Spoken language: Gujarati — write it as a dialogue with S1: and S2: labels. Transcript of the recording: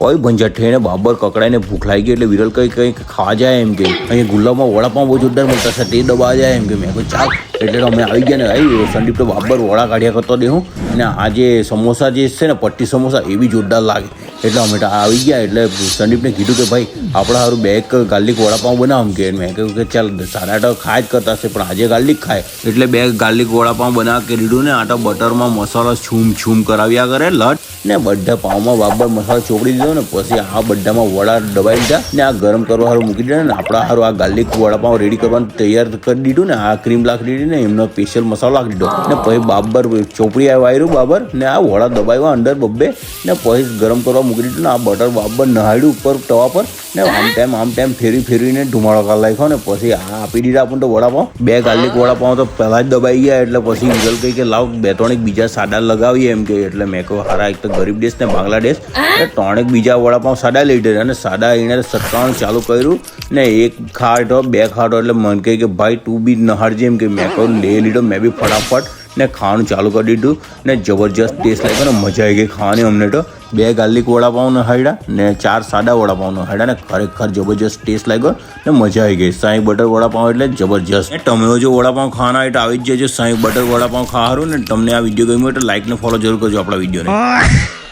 S1: કોઈ ભંજાટ થઈને બાબર કકડાઈને ભૂખ લાગી ગઈ એટલે વિરલ કંઈ ખાવા જાય એમ કે અહીંયા ગુલાબમાં વડાપાઉં બહુ જોરદાર મળતા છે તે દબા જાય એમ કે મેં કહું ચાલ એટલે અમે આવી ગયા ને ભાઈ સંદીપ તો બાબર વડા કાઢ્યા કરતો દેહું અને આ જે સમોસા જે છે ને પટ્ટી સમોસા એ બી જોરદાર લાગે એટલે અમે આવી ગયા એટલે સંદીપને કીધું કે ભાઈ આપણે સારું બે એક ગાર્લિક વડાપાઉં બનાવ કે મેં કહ્યું કે ચાલ સારા તો ખાય જ કરતા છે પણ આજે ગાર્લિક ખાય એટલે બે ગાર્લિક વડાપાઉં બનાવ કરી દીધું ને આટા બટરમાં મસાલો છૂમ કરાવ્યા કરે લટ ને બધા પાઉંમાં બાબર મસાલો ચોપડી દીધો ને પછી આ બધામાં વડા દબાઈ દીધા ને આ ગરમ કરવા સારું મૂકી દીધા ને આપણા સારું આ ગાર્લિક વડાપાઉં રેડી કરવાનું તૈયાર કરી દીધું ને આ ક્રીમ લાખી દીધી ને એમનો સ્પેશિયલ મસાલો લાખી દીધો ને પછી બાબર ચોપડી આવ્યું બાબર ને આ વડા દબાવ્યા અંદર બબ્બે ને પછી ગરમ કરવા મૂકી દીધું ને આ બટર બાબર નહાડ્યું ઉપર તવા પર ને આમ તેમ ફેરવીને ધુમાડો કરી નાખ્યો ને પછી આ આપી દીધા આપણને તો વડાપાઉં બે ગાર્લિક વડાપાઉં તો પહેલાં જ દબાઈ ગયા એટલે પછી વિરલ કહી કે લાવ બે ત્રણેક બીજા સાદા લગાવીએ એમ કે એટલે મેં કહું હારા એક તો ગરીબ દેશ ને બાંગ્લાદેશ એટલે ત્રણેક બીજા વડાપાઉં સાદા લઈ લીધા અને સાદા એને સત્તાવણ ચાલુ કર્યું ને એક ખાટો બે ખાટો એટલે મને કહે કે ભાઈ તું બી નહાડજે એમ કે મેં કહું લઈ લીધો મેં બી ફટાફટ ને ખાવાનું ચાલુ કરી દીધું ને જબરજસ્ત ટેસ્ટ લાગ્યો ને મજા આવી ગઈ ખાવાની અમને તો બે ગાર્લિક વડાપાઉં નહાડ્યા ને 4 સાદા વડાપાઉં નહાડ્યા ને ખરેખર જબરજસ્ત ટેસ્ટ લાગ્યો ને મજા આવી ગઈ સાઈ બટર વડાપાઉં એટલે જબરજસ્ત તમે જો વડાપાઉં ખાવાના હોય તો આવી જ જજો સાઈ બટર વડાપાઉં ખાવાનું ને તમને આ વિડીયો ગમ્યો તો લાઈક ને ફોલો જરૂર કરજો આપણા વિડીયોને